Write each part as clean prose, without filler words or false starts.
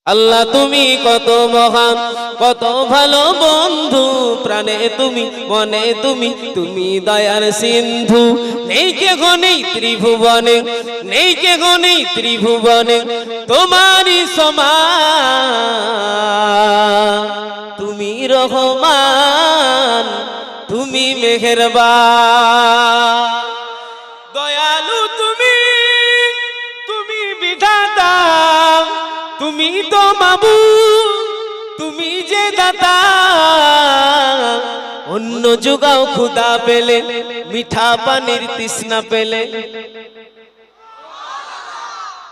আল্লাহ তুমি কত মহান, কত ভালো বন্ধু, প্রাণে তুমি, মনে তুমি, তুমি দয়ার সিন্ধু। নেই কে গণেই ত্রিভুবনে, নেই কে গণেই ত্রিভুবনে তোমারই সমান। তুমি রহমান, তুমি মেহেরবান, দয়ালু তুমি, তুমি বিধাতা, তুমি তো মাবুদ, তুমি যে দাতা। অন্য যুগাও খুদা পেলে, মিঠা পানির তৃষ্ণা পেলে।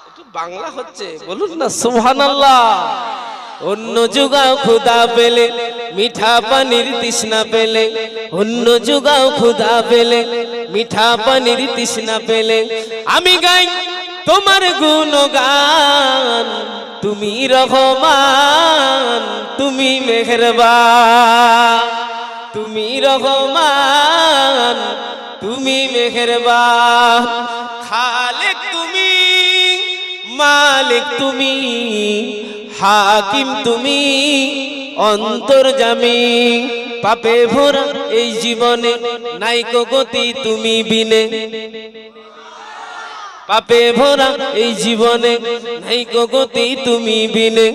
একটু বাংলা হচ্ছে, বলুন না সুবহানাল্লাহ। অন্য যুগাও খুদা পেলে, মিঠা পানির তৃষ্ণা পেলে। অন্য যুগাও খুদা পেলে, মিঠা পানির তৃষ্ণা পেলে। আমি গাই তোমার গুণগান, তুমি রহমান, তুমি মেহেরবান, তুমি রহমান, তুমি মেহেরবান। খালেক তুমি, মালিক তুমি, হাকিম তুমি, অন্তর্যামী। পাপে ভরা এই জীবনে নাইকো গতি তুমি বিনে। পাপে ভরা এই জীবনে নাইকো গতি তুমি বিনে।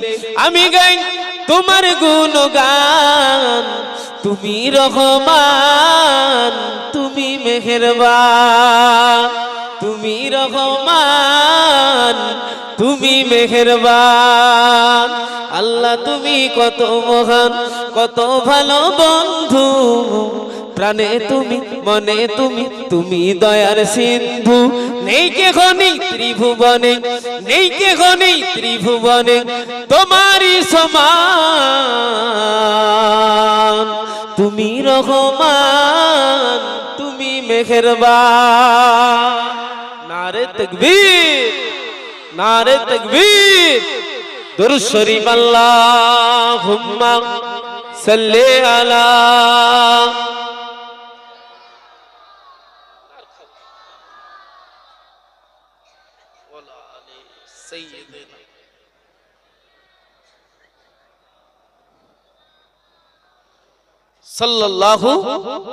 আমি গাই তোমার গুণগান, তুমি রহমান, তুমি মেহেরবান, তুমি রহমান, তুমি মেহেরবান। আল্লাহ তুমি কত মহান, কত ভালো বন্ধু, প্রাণে তুমি, মনে তুমি, তুমি দয়ার সিন্ধু। নেই কে গণেই ত্রিভুবনে, নেই কে গণেই ত্রিভুবনে তোমারই সমান। তুমি রহমান, তুমি মেহেরবান। নারে তাকবীর, নারে তাকবীর। দুরূদ শরীফ আল্লাহুম্মা সাল্লি আলা। সাল্লাল্লাহু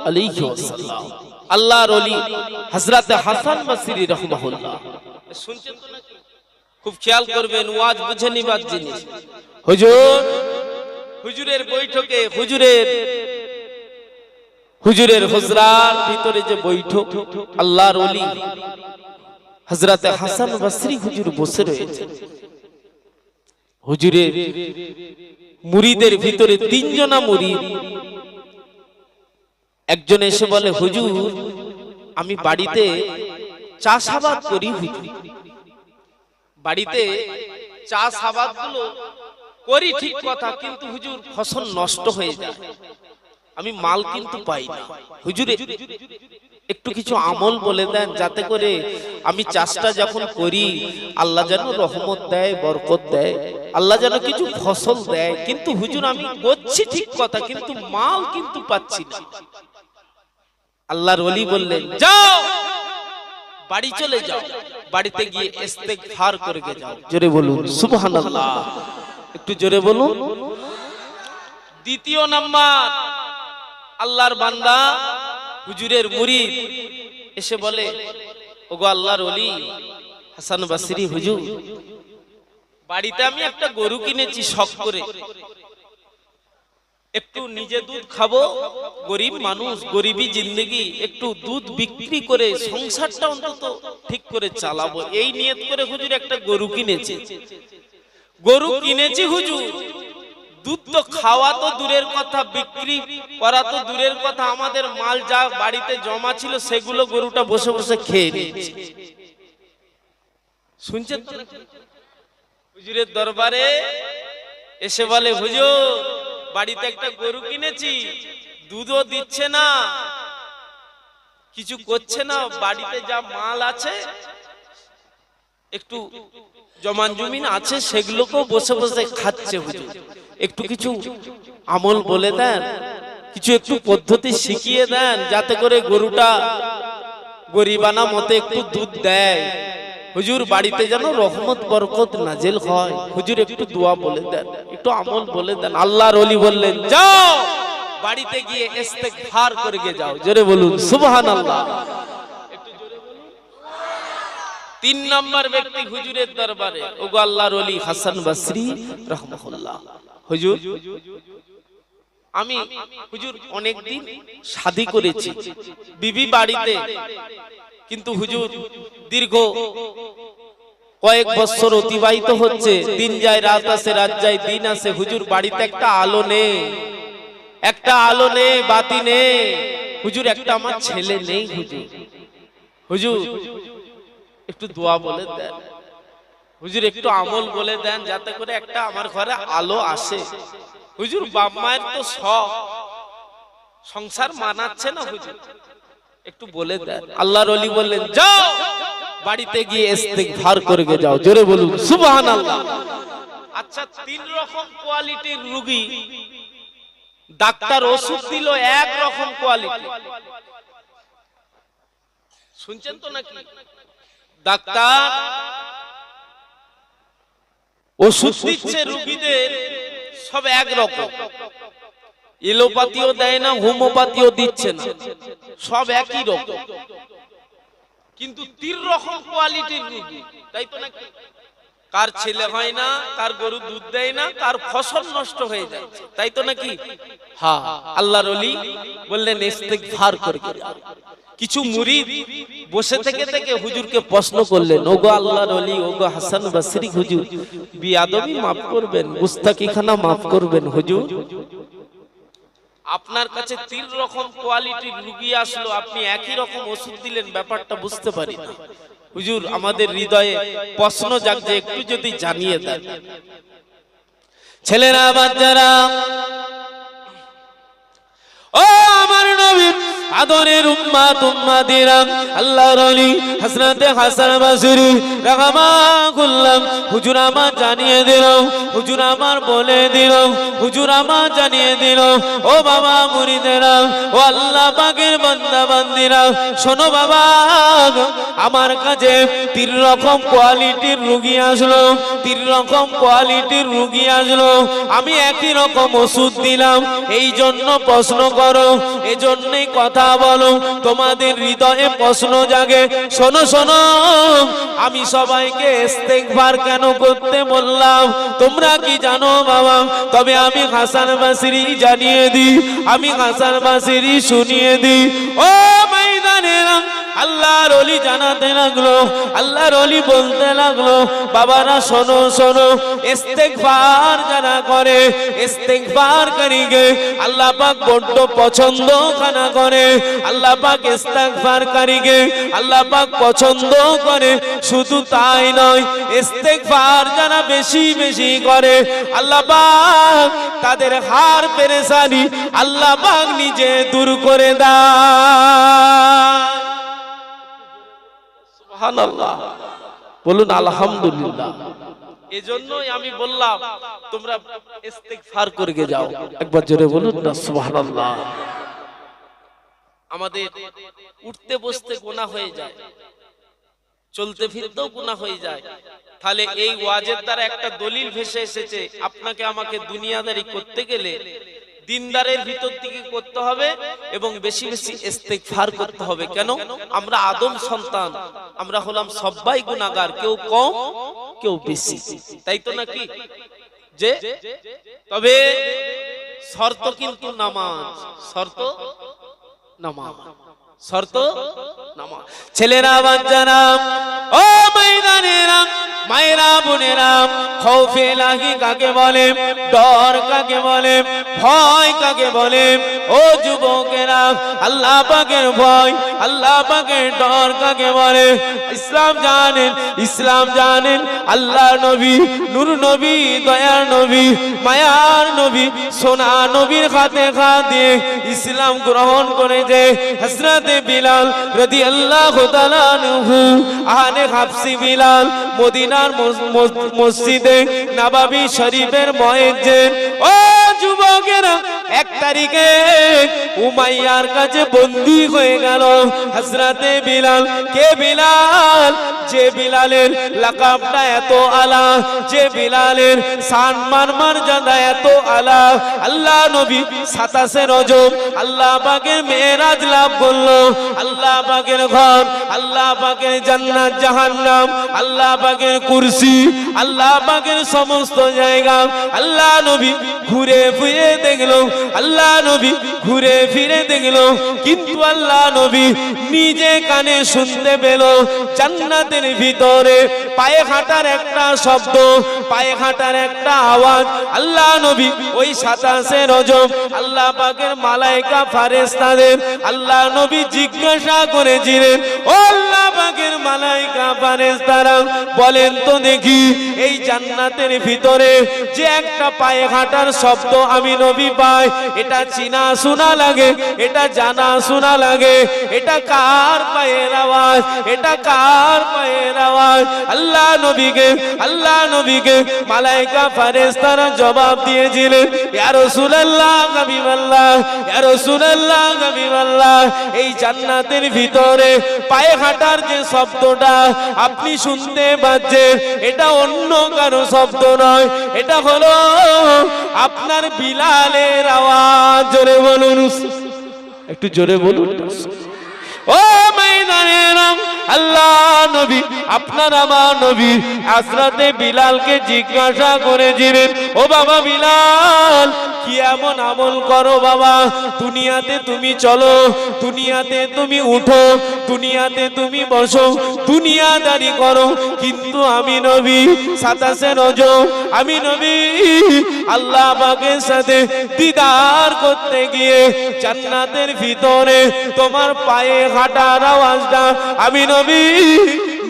আলাইহি ওয়াসাল্লাম। আল্লাহর ওলি হযরত হাসান বসরি রাহমাহুল্লাহ। শুনছেন তো নাকি? খুব খেয়াল করবেন, ওয়াজ বুঝে নিবার জিনিস। হুজুর, হুজুরের বৈঠকে, হুজুরের হুজরার ভিতরে যে বৈঠক, আল্লাহর ওলি হযরত হাসান বসরি হুজুর বসে রয়েছেন। হুজুরের মুরিদের ভিতরে তিনজনা মুরিদ। একজন এসে বলে, হুজুর আমি বাড়িতে চাষাবাদ করি, হুজুর বাড়িতে চাষাবাদ গুলো করি ঠিক কথা, কিন্তু হুজুর ফসল নষ্ট হয়ে যায়, আমি মাল কিন্তু পাই না। হুজুর একটু কিছু আমল বলে দেন, যাতে করে আমি চাষটা যখন করি আল্লাহ যেন রহমত দেয়, বরকত দেয়, আল্লাহ যেন কিছু ফসল দেয়। কিন্তু হুজুর আমি করছি ঠিক কথা, কিন্তু মাল কিন্তু পাচ্ছি না। আল্লাহর ওলি বললেন, যাও বাড়ি চলে যাও, বাড়িতে গিয়ে ইস্তেগফার করে যাও। জোরে বলুন সুবহানাল্লাহ, একটু জোরে বলুন। দ্বিতীয় নাম্বার, আল্লাহর বান্দা হুজুরের মুরিদ এসে বলে, ওগো আল্লাহর ওলি হাসান বসরি হুজুর, বাড়িতে আমি একটা গরু কিনেছি শখ করে, একটু নিজে দুধ খাবো, গরিব মানুষ, গরিবী জিন্দেগি, একটু দুধ বিক্রি করে সংসারটা অন্তত ঠিক করে চালাবো, এই নিয়ত করে হুজুর একটা গরু কিনেছি। গরু কিনেছি হুজুর, দুধ তো খাওয়া তো দূরের কথা, বিক্রি করা তো দূরের কথা, আমাদের মাল যা বাড়িতে জমা ছিল সেগুলো গরুটা বসে বসে খেয়ে নিচ্ছে। শুনছেন তো? হুজুরের দরবারে এসে বলে, হুজুর বাড়িতে একটা গরু কিনেছি, দুধও দিচ্ছে না, কিছু করছে না, বাড়িতে যা মাল আছে একটু জমান জমিন আছে সেগুলোকেও বসে বসে খাচ্ছে। হুজুর একটু কিছু আমল বলে দেন, কিছু একটু পদ্ধতি শিখিয়ে দেন, যাতে করে গরুটা গরিবানা মতে একটু দুধ দেয়। হুজুর বাড়িতে যেন রহমত বরকত নাজিল হয়। হুজুর একটু দোয়া বলে দেন, একটু আমল বলে দেন। আল্লাহর ওলি বললেন, যাও বাড়িতে গিয়ে ইস্তেগফার করে যাও। জোরে বলুন সুবহানাল্লাহ। একটু জোরে বলুন। 3 নম্বর ব্যক্তি হুজুরের দরবারে, ওগো আল্লাহর ওলি হাসান বসরি রাহমাহুল্লাহ। হুজুর আমি হুজুর অনেকদিন শাদী করেছি, বিবি বাড়িতে, কিন্তু হুজুর দীর্ঘ কয়েক বছর অতিবাহিত হচ্ছে, দিন যায় রাত আসে, রাত যায় দিন আসে, হুজুর বাড়িতে একটা আলো নেই, একটা আলো নেই, বাতি নেই হুজুর, একটা আমার ছেলে নেই হুজুর। হুজুর একটু দোয়া বলে দেন, হুজুর একটু আমল বলে দেন, যাতে করে একটা আমার ঘরে আলো আসে। হুজুর বাপ মায়ের তো সব সংসার মানাচ্ছে না হুজুর, একটু বলে দেন। আল্লাহর ওলি বললেন, যাও বাড়িতে গিয়ে ইস্তেগফার করে যাও। জোরে বলুন সুবহানাল্লাহ। আচ্ছা 3 রকম কোয়ালিটির রোগী, ডাক্তার ওষুধ দিল এক রকম কোয়ালিটি, শুনছেন তো নাকি? ডাক্তার ওষুধ দিচ্ছে রোগীদের সব এক রকম, এলোপ্যাথিও দেয় না, হোমিওপ্যাথিও দিচ্ছে না, সব একই রকম, কিন্তু 3 রকম কোয়ালিটির রোগী, তাই তো নাকি? কার ছেলে হয় না, কার গরু দুধ দেয় না, কার ফসল নষ্ট হয়ে যাচ্ছে, তাই তো নাকি? হ্যাঁ, আল্লাহর ওলি বললেন ইস্তেগফার করে যাও। কিছু মুরিদ বসে থেকে থেকে হুজুরকে প্রশ্ন করলেন, ওগো আল্লাহর ওলি, ওগো হাসান বসরি হুজুর, বিয়াদবি মাফ করবেন, গুস্তাখিখানা মাফ করবেন হুজুর, আপনার কাছে 3 রকম কোয়ালিটির রোগী আসলো, আপনি একই রকম ওষুধ দিলেন, ব্যাপারটা বুঝতে পারি না হুজুর, আমাদের হৃদয়ে প্রশ্ন জাগছে, একটু যদি জানিয়ে দেন। ছেলেরা বাচ্চারা, ও আমার নবী আদরের উম্মাত উম্মাতিরা, আল্লাহর ওলি হযরত হাসান বসরি রাহমাহুল্লাহ হুজুর আমার জানিয়ে দিল, হুজুর আমার বলে দিল, হুজুর আমার জানিয়ে দিল, ও বাবা মুরিদেরা, ও আল্লাহ পাকের বান্দা বান্দিরা, শোনো বাবা, আমার কাছে 3 রকম কোয়ালিটির রোগী আসলো, 3 রকম কোয়ালিটির রোগী আসলো, আমি একই রকম ওষুধ দিলাম, এই জন্য প্রশ্ন করো, এজন্যই কথা বলো, তোমাদের হৃদয়ে প্রশ্ন জাগে। শোনো শোনো, আমি সবাইকে ইস্তেগফার কেন করতে বললাম তোমরা কি জানো বাবা? তবে আমি হাসান বসরি জানিয়ে দিই, আমি হাসান বসরি শুনিয়ে দিই। ও ময়দানেরা, আল্লাহর ওলি জানাতে লাগলো, আল্লাহর ওলি বলতে লাগলো, বাবারা শোনো শোনো, ইস্তেগফার যারা করে, ইস্তেগফারকারীকে আল্লাহ পাক বড় পছন্দ খানা করে, আল্লাহ পাক ইস্তেগফারকারীকে আল্লাহ পাক পছন্দ করে। শুধু তাই নয়, ইস্তেগফার যারা বেশি বেশি করে, আল্লাহ পাক তাদের হার পেরেশানি আল্লাহ পাক নিজে দূর করে দেয়। সুবহানাল্লাহ, বলুন আলহামদুলিল্লাহ। এজন্যই আমি বললাম তোমরা ইস্তেগফার করে যাও, একবার জোরে বলুন না সুবহানাল্লাহ। আমাদের উঠতে বসতে গুনাহ হয়ে যায়, চলতে ফিরতেও গুনাহ হয়ে যায়, তাহলে এই ওয়াজের দ্বারা একটা দলিল ভেসে এসেছে, আপনাকে আমাকে দুনিয়াদারি করতে গেলে দিনদারের ভিতর থেকে করতে হবে এবং বেশি বেশি ইস্তেগফার করতে হবে। কেন? আমরা আদম সন্তান, আমরা হলাম সবাই গুনাহগার, কেউ কম কেউ বেশি, তাই তো নাকি? যে তবে শর্ত কিন্তু নামাজ, শর্ত নামাজ, শর্ত নামাজ। ছেলেরা বাচ্চারা, ও ময়দানেরা, মায়েরা বোনেরা, খৌফে ইলাহি কাকে বলে, ডর কাকে বলে, ভয় কাকে বলে? ও যুবকেরা, আল্লাহ পাকের ভয়, আল্লাহ পাকের ডর কাকে বলে? ইসলাম জানেন, ইসলাম জানেন, আল্লাহ নবী, নূর নবী, দয়ার নবী, মায়ার নবী, সোনা নবীর হাতে হাত দিয়ে ইসলাম গ্রহণ করেছে হযরতে বিলাল রাদিয়াল্লাহু তাআলা আনহু, আহলে হাফসি বিলাল, মদিনার মসজিদে নববী শরীফের মুয়াজ্জিন। ও যুবকেরা, 1 তারিখে উমাইয়ার কাছে বন্দী হয়ে গেল হযরতে বিলাল। কে বিলাল? যে বিলালের লাকাবটা এত আলা, যে বিলালের সম্মান মর্যাদা এত আলা, আল্লাহ নবী 27 রজব আল্লাহ পাকের মেরাজ লাভ করলো। আল্লাহ পাকের ঘর, আল্লাহ পাকের জান্নাত জাহান্নাম, আল্লাহ পাকের কুরসি, আল্লাহ পাকের সমস্ত জায়গা আল্লাহ নবী ঘুরে ফিরে দেখলো, আল্লাহ নবী ঘুরে ফিরে দেখলো। কিন্তু আল্লাহ নবী নিজে কানে শুনতে পেল জান্নাতের ভিতরে পায়ে হাঁটার একটা শব্দ, পায়ে হাঁটার একটা আওয়াজ। আল্লাহ নবী ওই 27 রজব আল্লাহ পাকের মালায়েকা ফেরেশতাদের আল্লাহ নবী জিজ্ঞাসা করেছিলেন, ও আল্লাহ পাকের মালায়েকা ফেরেশতারা বলেন তো দেখি, এই জান্নাতের ভিতরে যে একটা পায়ে হাঁটার শব্দ আমি নবী পাই, এটা চিনা শোনা লাগে, এটা জানা শোনা লাগে, এটা কার পায়ের আওয়াজ, এটা কার পায়ের আওয়াজ? আল্লাহ নবীকে মালায়েকা ফেরেশতারা জবাব দিয়েছিলেন, ইয়া রাসূলুল্লাহ হাবিবাল্লাহ, ইয়া রাসূলুল্লাহ হাবিবাল্লাহ, এই জান্নাতের ভিতরে পায়ে হাঁটার যে শব্দটা আপনি শুনতে পাচ্ছেন, এটা অন্য কারো শব্দ নয়, এটা হলো আপনার বিলালের আওয়াজ। জোরে বলুন, একটু জোরে বলুন। ও ময়দানের আল্লাহ নবী, আপনার আমার নবী হযরতে বিলালকে জিজ্ঞাসা করেছিলেন, ও বাবা বিলাল, কি এমন আমল করো বাবা, দুনিয়াতে তুমি চলো, দুনিয়াতে তুমি উঠো, দুনিয়াতে তুমি বসো, দুনিয়াদারি করো, কিন্তু আমি নবী 27 রজব আমি নবী আল্লাহ পাকের সাথে দিদার করতে গিয়ে জান্নাতের ভিতরে তোমার পায়ে হাঁটার আওয়াজটা আমি নবী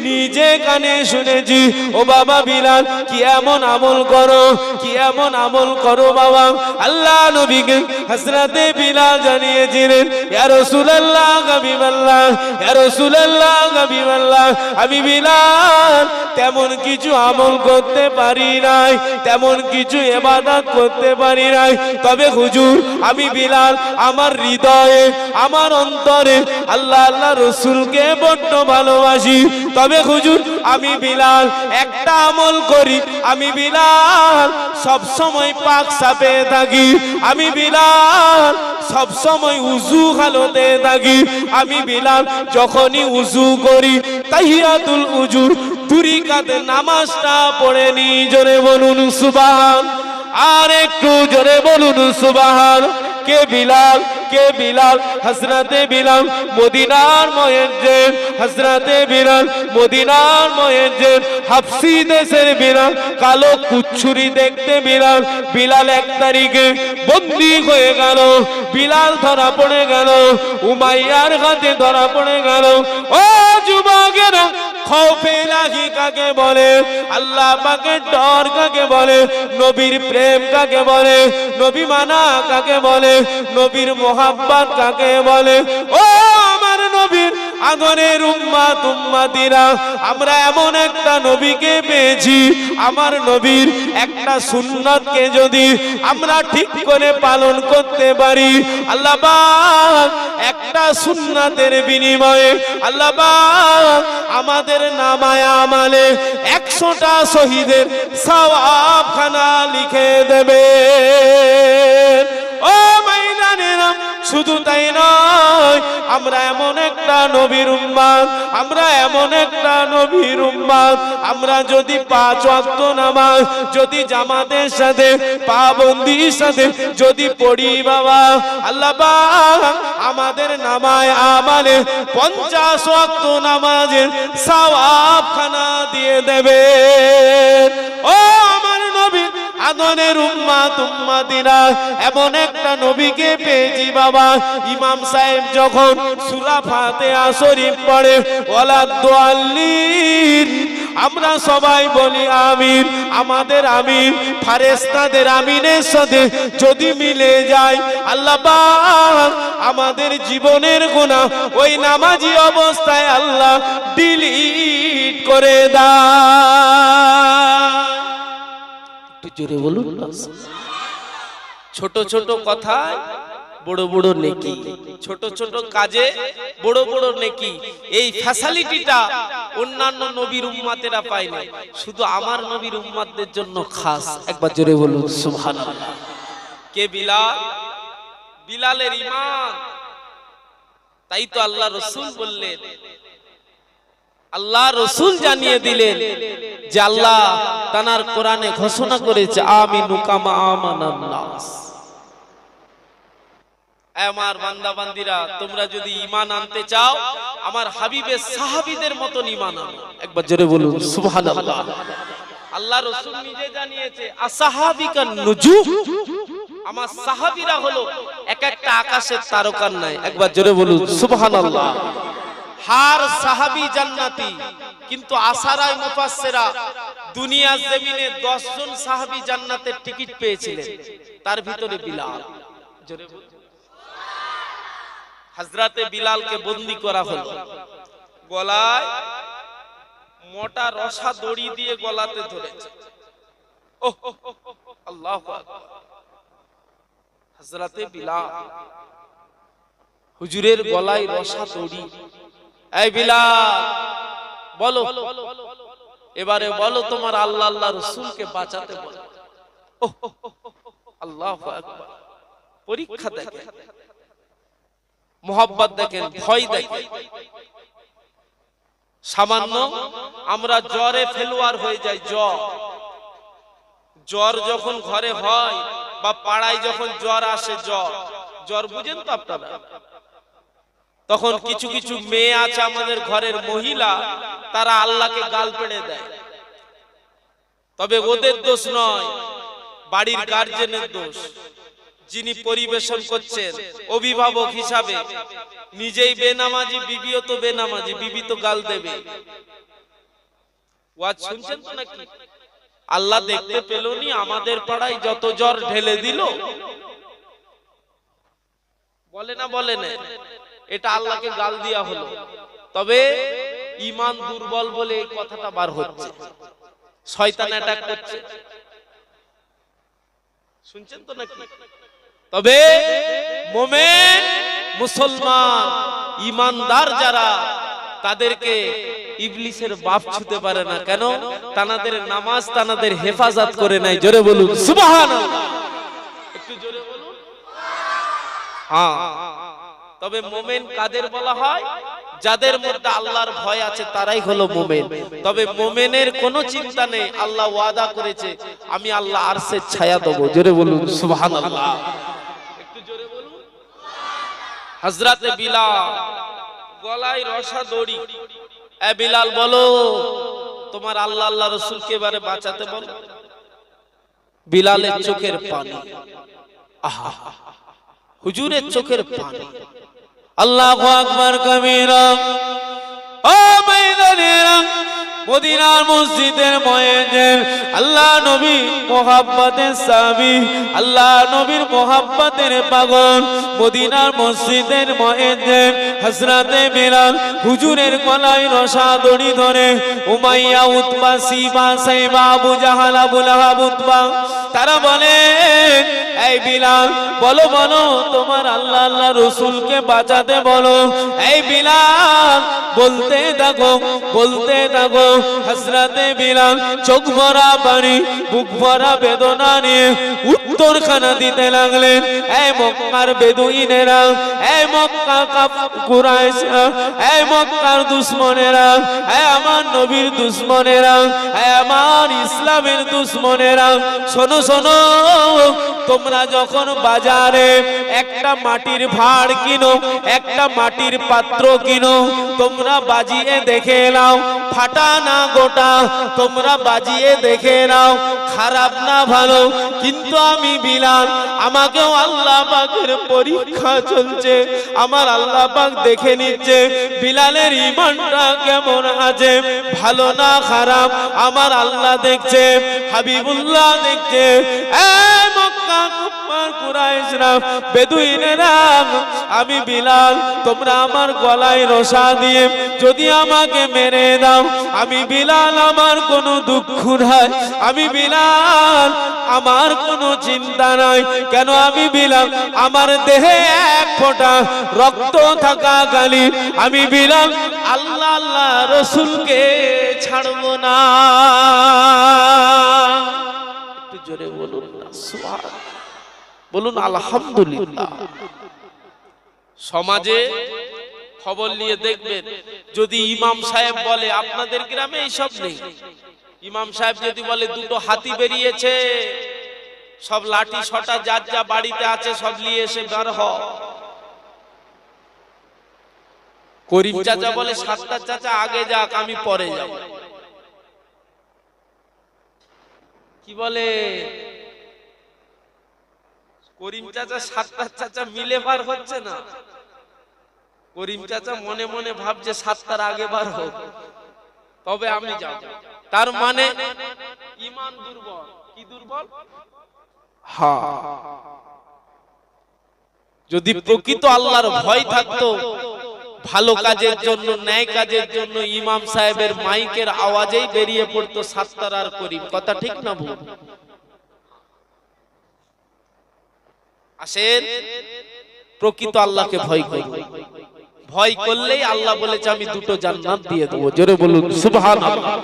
নিজে কানে শুনেছি। ও বাবা বিলাল, কি এমন আমল করো, কি এমন আমল করো বাবা? আল্লাহ নবীকে হযরতে বিলাল জানিয়েছিলেন, ইয়া রাসূলুল্লাহ হাবিবাল্লাহ, ইয়া রাসূলুল্লাহ হাবিবাল্লাহ, আমি বিলাল তেমন কিছু আমল করতে পারি নাই, তেমন কিছু ইবাদত করতে পারি নাই, তবে হুজুর আমি বিলাল আমার হৃদয়ে, আমার অন্তরে আল্লাহ আল্লাহ রাসূলকে বড্ড ভালোবাসি। তবে হুজুর আমি বিলাল একটা আমল করি, আমি বিলাল সব সময় পাক সাফে থাকি, আমি বিলাল সব সময় উযু হালতে থাকি, আমি বিলাল যখনই উযু করি তাহিয়াতুল উযু 2 রাকাত নামাজটা পড়ে নি। জোরে বলুন সুবহান, আর একটু জোরে বলুন সুবহান। কে বিলাল, কে বিলাল? হযরতে বিলাল মদিনার মুয়াজ্জিন, হযরতে বিলাল মদিনার মুয়াজ্জিন, হাবশী দেশের বিলাল, কালো কুচ্ছুরি দেখতে বিলাল। বিলাল 1 তারিখে বন্দী হয়ে গেল, বিলাল ধরা পড়ে গেল, উমাইয়ার হাতে ধরা পড়ে গেল। ও যুবকেরা, খৌফে ইলাহি কাকে বলে? আল্লাহ পাকের ডর কাকে বলে? নবীর প্রেম কাকে বলে? নবী মানা কাকে বলে? নবীর মোহাব্বত কাকে বলে? ও আমার নবীর আদরের উম্মত উম্মতিরা, আমরা এমন একটা নবীকে পেয়েছি, আমার নবীর একটা সুন্নতকে যদি আমরা ঠিক করে পালন করতে পারি, আল্লাহ পাক একটা সুন্নতের বিনিময়ে আল্লাহ পাক আমাদের নামায়ে আমালে 100টা শহীদের সওয়াবখানা লিখে দেবে। ও ময়দানেরা, শুধু তাই নয়, আমরা এমন একটা নবীর উম্মত, আমরা এমন একটা নবীর উম্মত, আমরা যদি 5 ওয়াক্ত নামাজ যদি জামাতের সাথে পাবন্দির সাথে যদি পড়ি বাবা, আল্লাহ পাক আমাদের নামায়ে আমালে 50 ওয়াক্ত নামাজের সওয়াবখানা দিয়ে দেবে। ও আমার নবী আদরের উম্মত উম্মতিরা, এমন একটা নবীকে পেয়েছি বাবা। ইমাম সাহেব যখন সূরা ফাতিহা শরীফ পড়ে, ওয়ালাদ-দাল্লিন, আমরা সবাই বলি আমিন। আমাদের আমিন ফেরেশতাদের আমিনের সাথে যদি মিলে যায়, আল্লাহ পাক আমাদের জীবনের গুনাহ ওই নামাজি অবস্থায় আল্লাহ ডিলিট করে দেয়। জোরে বলুন। ছোট ছোট কথায় বড় বড় নেকি, ছোট ছোট কাজে বড় বড় নেকি। এই ফ্যাসিলিটিটা অন্যান্য নবীর উম্মতেরা পায় না, শুধু আমার নবীর উম্মতদের জন্য খাস। একবার জোরে বলুন সুবহানাল্লাহ। কে? বিলাল। বিলালের ঈমান। তাই তো আল্লাহ রাসূল বললেন, আল্লাহ রাসূল জানিয়ে দিলেন যে আল্লাহ তানার কোরআনে ঘোষণা করেছে আমিনু কামা আমানান নাস। আমার বান্দা বান্দিরা, তোমরা যদি ঈমান আনতে চাও আমার হাবিবের সাহাবীদের মতন ঈমান আনো। একবার জোরে বলুন সুবহানাল্লাহ। আল্লাহ রাসূল নিজে জানিয়েছে আসহাবিকান নুজুম, আমার সাহাবীরা হলো এক একটা আকাশের তারকার ন্যায়। একবার জোরে বলুন সুবহানাল্লাহ। হার সাহাবী জান্নাতি, কিন্তু আসারায়ে মুফাসসিরা দুনিয়ার জমিনে 10 জন সাহাবী জান্নাতের টিকিট পেয়েছিলেন, তার ভিতরে বিলাল। জোরে বলুন। হযরতে বিলালকে বন্দী করা হলো, গলায় মোটা রশা দড়ি দিয়ে গলাতে ধরেছে। ওহ আল্লাহু আকবার। হযরতে বিলাল, হুজুরের গলায় রশা দড়ি। এই বিলাল বলো, এবারে বলো তোমার আল্লাহ আল্লাহ রাসূলকে বাঁচাতে বলো। ওহ আল্লাহু আকবার। পরীক্ষা দেখেন, মোহাব্বত দেখেন, ভয় দেখেন। সামান্য আমরা জ্বরে ফেলোয়ার হয়ে যাই। জ্বর যখন ঘরে হয় বা পাড়ায় যখন জ্বর আসে, জ্বর বুঝেন তো আপনারা, তখন কিছু কিছু মেয়ে আছে আমাদের ঘরের মহিলা, তারা আল্লাহকে গাল পেড়ে দেয়। তবে ওদের দোষ নয়, বাড়ির গার্জেনের দোষ। যিনি পরিবেশন করছেন অভিভাবক হিসাবে, নিজেই বেনামাজি, বিবিও তো বেনামাজি, বিবি তো গাল দেবে। ওয়াজ শুনছেন তো নাকি? আল্লাহ দেখতে পেলনি আমাদের পাড়ায় যত জ্বর ঢেলে দিল? বলে না বলে না, এটা আল্লাহকে গাল দেয়া হলো। তবে ঈমান দুর্বল বলে এই কথাটা বার হচ্ছে, শয়তান অ্যাটাক করছে। শুনছেন তো নাকি? তবে মুমিন, মুসলমান, ঈমানদার যারা, তাদেরকে ইবলিসের বাপ ছুতে পারে না। কেন? তানাদের নামাজ তানাদের হেফাজত করে নাই। জোরে বলুন সুবহানাল্লাহ। একটু জোরে বলুন। হ্যাঁ, তবে মুমিন কাদের বলা হয়? যাদের মধ্যে আল্লাহর ভয় আছে, তারাই হলো মুমিন। তবে মুমিনের কোনো চিন্তা নেই, আল্লাহ ওয়াদা করেছে আমি আল্লাহ আরশের ছায়া দেব। জোরে বলুন সুবহানাল্লাহ। একটু জোরে বলুন। হযরতে বিলাল, গলায় রশা দড়ি। এ বিলাল বলো তোমার আল্লাহ আল্লাহ রাসূলকে এবারে বাঁচাতে বলো। বিলালের চোখের পানি, আহা, হুজুরের চোখের পানি। আল্লাহু আকবার কবীরা। ও ময়দানেরা, মদিনার মসজিদের মুয়াজ্জিন, আল্লাহ নবী মোহাব্বতের সাহাবী, আল্লাহ নবীর মোহাব্বতের পাগল, মদিনার মসজিদের মুয়াজ্জিন হযরতে বিলাল হুজুরের গলায় রশা দড়ি ধরে Umayya, Utba, Siba, Saiba, Abu Jahl, Abu Lahab, Utba, তারা বলে এই বিলাল বলো বলো তোমার আল্লাহ আল্লাহ রাসূলকে বাঁচাতে বলো। এই বিলাল বলতে থাকো, বলতে থাকো। হযরতে বিলাল চোখ ভরা পানি, বুক ভরা বেদনা নিয়ে উত্তরখানা দিতে লাগলেন। এই মক্কার বেদুইনেরা, এই মক্কা কুরাইশ, এই মক্কার দুশমনেরা, এই আমার নবীর দুশমনেরা, এই আমার ইসলামের দুশমনেরা, শোনো শোনো, তোমরা যখন বাজারে একটা মাটির ভাঁড় কিনো, একটা মাটির পাত্র কিনো, তোমরা বাজিয়ে দেখে নাও ফাটা না গোটা, তোমরা বাজিয়ে দেখে নাও খারাপ না ভালো। কিন্তু আমি বিলাল, আমাকেও আল্লাহ পাকের পরীক্ষা চলছে, আমার আল্লাহ পাক দেখে নিচ্ছে বিলালের ঈমানটা কেমন আছে, ভালো না খারাপ, আমার আল্লাহ দেখছে, হাবিবুল্লাহ দেখছে। এই মক্কা কুরাইশরা, বেদুইনেরা, আমি বিলাল, তোমরা আমার গলায় রশা দিয়ে যদি আমাকে মেরে দাও, আমি বিলাল আমার কোনো দুঃখ নাই, আমি বিলাল আমার কোনো চিন্তা নাই। কেন আমি বিলাল আমার দেহে এক ফোঁটা রক্ত থাকা গালি আমি বিলাল আল্লাহ আল্লাহ রসুলকে ছাড়বো না। একটু জোরে বলুন না সুবহানাল্লাহ, বলুন আলহামদুলিল্লাহ। সমাজে খবর নিয়ে দেখবেন, যদি ইমাম সাহেব বলে, আপনাদের গ্রামে এইসব নেই, ইমাম সাহেব যদি বলে দুটো হাতি বেরিয়েছে, সব লাঠি ছটা যার যা বাড়িতে আছে সব নিয়ে এসে বের হ। করিম চাচা বলে সাতটা চাচা আগে যাক, আমি পরে যাব। কি বলে করিম চাচা সাতটা চাচা মিলে বার হচ্ছে না। করিম চাচা মনে মনে ভাবছে সাতটার আগে বার হোক, তবে আমি যাব। তার মানে ঈমান দুর্বল। কি দুর্বল? হ্যাঁ, যদি প্রকৃত আল্লাহর ভয় থাকতো, ভালো কাজের জন্য, ন্যায় কাজের জন্য ইমাম সাহেবের মাইকের আওয়াজেই বেরিয়ে পড়তো সাত্তার আর করিম। কথা ঠিক না ভুল? আসেন, প্রকৃত আল্লাহকে ভয় করুন। ভয় করলেই আল্লাহ বলেছে আমি দুটো জান্নাত দিয়ে দেবো। জোরে বলুন সুবহানাল্লাহ,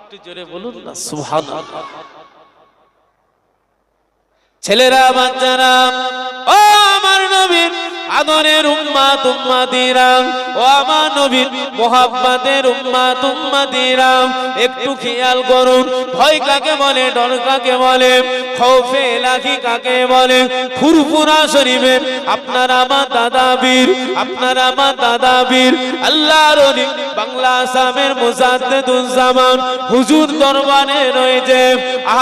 একটু জোরে বলুন না সুবহানাল্লাহ। ছেলেরা, বাচ্চারা, ও আমার নবীর আদরের উম্মাত উম্মাতিরা, ও আমার নবীর মুহাব্বতের উম্মাত উম্মাতিরা, একটু খেয়াল করুন, ভয় কাকে বলে, ডর কাকে বলে, খৌফে লাখি কাকে বলে। ফুরফুরা শরীফে আপনার আমার দাদা বীর, আপনার আমার দাদা বীর আল্লাহর ওলি বাংলা আসামের মুজাদ্দিদুজ্জামান হুজুর দরবারে রয়েছে।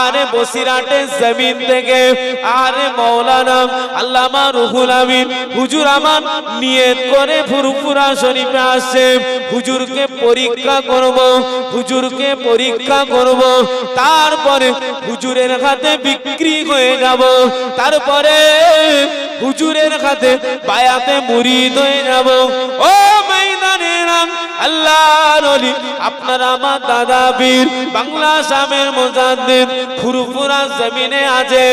আরে বসিরহাটের জমিন থেকে আরে মাওলানা আল্লামা রুহুল আমিন হুজুর আমার নিয়ত করে ফুরফুরা শরীফে আসছে। হুজুরকে পরীক্ষা করব, হুজুরকে পরীক্ষা করব, তারপরে হুজুরের হাতে বিক্রি হয়ে যাব, তারপরে হুজুরের হাতে বায়াতে মুরিদ হয়ে যাব। ও ময়দানের আল্লাহর ওলি আপনার আমার দাদা বীর বাংলা আসামের মুজাদ্দিদ ফুরফুরা জমিনে আছে।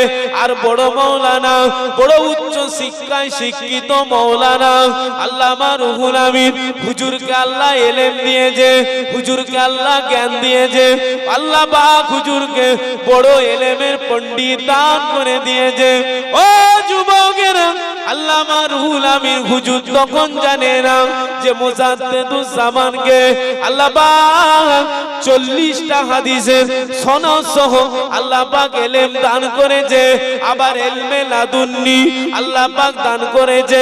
আর বড় মাওলানা, বড় উচ্চ শিক্ষায় শিক্ষিত মাওলানা আল্লামা রুহুল আমিন হুজুরকে আল্লাহ ইলম দিয়েছে, হুজুরকে আল্লাহ জ্ঞান দিয়েছে। আল্লাহ পাক হুজুরকে বড় ইলমের পণ্ডিত দান করে দিয়েছে। ও যুবকেরা, আল্লামা রুহুল আমিন হুজুর তখন জানে না যে মুজাদ্দিদুজ্জামানকে আল্লাহ পাক 40টা হাদিসের সনদ সহ আল্লাহ পাক ইলম দান করেছে। আবার ইলমে লাদুন্নি আল্লাহ পাক দান করেছে,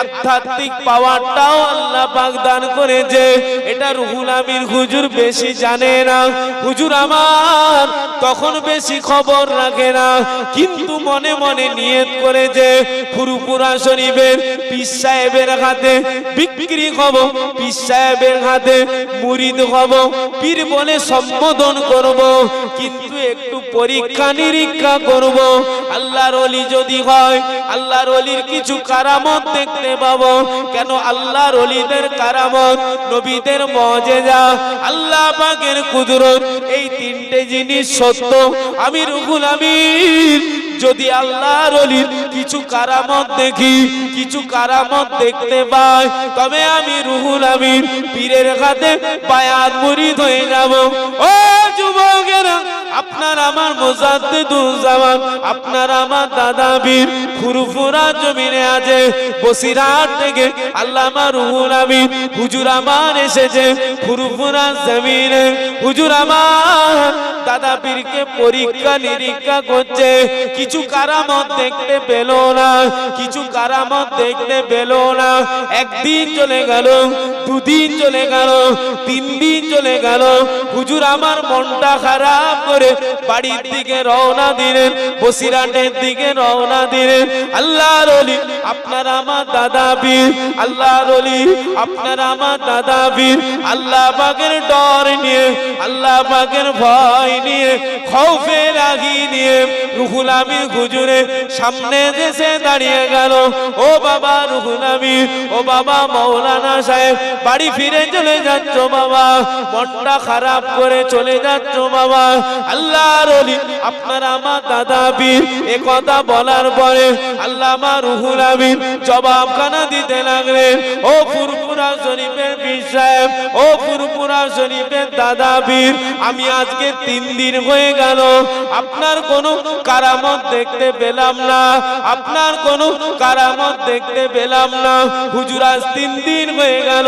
আধ্যাত্মিক পাওয়ারটাও আল্লাহ পাক দান করেছে। এটা রুহুল আমিন হুজুর বেশি জানে না। হুজুর আমার তখন বেশি খবর রাখে না, কিন্তু মনে মনে নিয়ত করেছে ফুরফুরা শরীফের পীর সাহেবের হাতে বিক্রি হব, পীর সাহেবের হাতে মুরিদ হব, পীর বলে সম্বোধন করব, কিন্তু একটু পরীক্ষা নিরীক্ষা করব। আল্লাহর ওলি যদি হয়, আল্লাহর ওলির কিছু কারামত দেখতে পাবো। কেন? আল্লাহর ওলিদের কারামত, নবীদের মুজিজা, আল্লাহ পাকের কুদরত, এই তিনটে জিনিস সত্য। আমি রুহুল আমিন যদি আল্লাহর ওলির কিছু কারামত দেখি, কিছু কারামত দেখতে পাই, তবে আমি রুহুল আমিন পীরের হাতে বায়াত মুরিদ হয়ে যাব। ও যুবকেরা, আপনার আমার মুজাদ্দিদুজ্জামান, আপনার আমার দাদা বীর ফুরফুরা জমিনে আছে। বসিরহাট থেকে আল্লামা রুহুল আমিন হুজুর আমার এসেছে ফুরফুরা জমিনে। হুজুর আমার দাদা পীরকে পরীক্ষা নিরীক্ষা করছে। কিছু কারামত দেখতে পেল না, কিছু কারামত দেখতে পেল না। একদিন চলে গেল, দুদিন চলে গেল, 3 দিন চলে গেল, হুজুর আমার মনটা খারাপ করে বাড়ির দিকে রওনা দিলেন, বসিরহাটের দিকে রওনা দিলেন। আল্লাহর ওলি আপনার আমার দাদা পীর, আল্লাহর ওলি আপনার আমার দাদা পীর আল্লাহ পাকের ডর নিয়ে, আল্লাহ পাকের ভয় নিয়ে, খৌফে লাগি নিয়ে রুহুল আমিন হুজুরের সামনে এসে দাঁড়িয়ে গেল। ও বাবা রুহুল আমিন, ও বাবা মাওলানা সাহেব, বাড়ি ফিরে চলে যাচ্ছ বাবা, মনটা খারাপ করে চলে যাচ্ছ বাবা। আল্লাহর ওলি আপনার আমার দাদা পীর এ কথা বলার পরে আল্লামা রুহুল আমিন জবাবখানা দিতে লাগলেন। ও ফুরফুরা শরীফের পীর সাহেব, ও ফুরফুরা শরীফের দাদা পীর, আমি আজকে 3 দিন হয়ে গেল আপনার কোনো কারামত দেখতে পেলাম না, আপনার কোনো কারামত দেখতে পেলাম না। হুজুর আজ 3 দিন হয়ে গেল,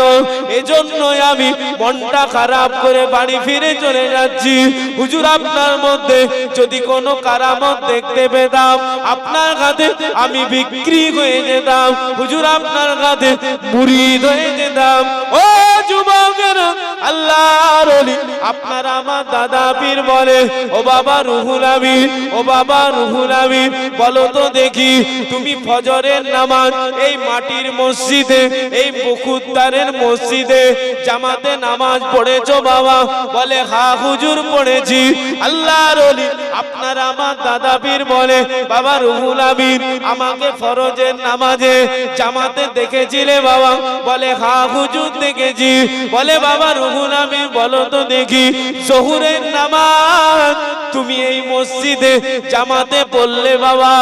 এজন্যই আমি মনটা খারাপ করে বাড়ি ফিরে চলে যাচ্ছি। হুজুর আপনার মধ্যে যদি কোনো কারামত দেখতে পেতাম, আপনার কাছে আমি বিক্রি হয়ে যেতাম, হুজুর আপনার কাছে মুরিদ হয়ে যেতাম। ও যুবকেরা, আল্লাহর ওলি আপনার আমার দাদা পীর বলে, ও বাবা রুহুল আমিন, ও বাবা রুহুল আমিন, বলো তো দেখি তুমি ফজরের নামাজ এই মাটির মসজিদে, এই বকুদ্দারের মসজিদে জামাতে নামাজ পড়েছো বাবা? বলে হ্যাঁ হুজুর পড়েছি। আল্লাহর ওলি আপনার আমার দাদা পীর বলে, বাবা রুহুল আমিন, আমাকে ফরজের নামাজে জামাতে দেখেছিলে বাবা? বলে হ্যাঁ হুজুর দেখেছি। বলে বাবা রুহুল আমিন, বলো তো দেখি জোহরের নামাজ তুমি এই মসজিদে জামাতে পড়লে বাবা?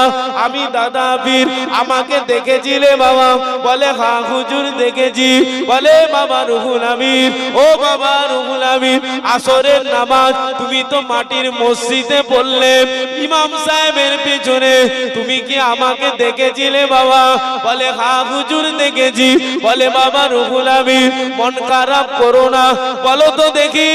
আমি দাদা পীর, আমাকে দেখেছিলে বাবা? বলে হ্যাঁ হুজুর দেখেছি। বলে বাবা রুহুল আমিন, ও বাবা রুহুল আমিন, আসরের নামাজ তুমি তো মাটির মসজিদে পড়লে ইমাম সাহেবের পিছনে, তুমি কি আমাকে দেখেছিলে বাবা? বলে হ্যাঁ হুজুর দেখেছি। বলে বাবা রুহুল আমিন, মন খারাপ করো না, বলো তো দেখি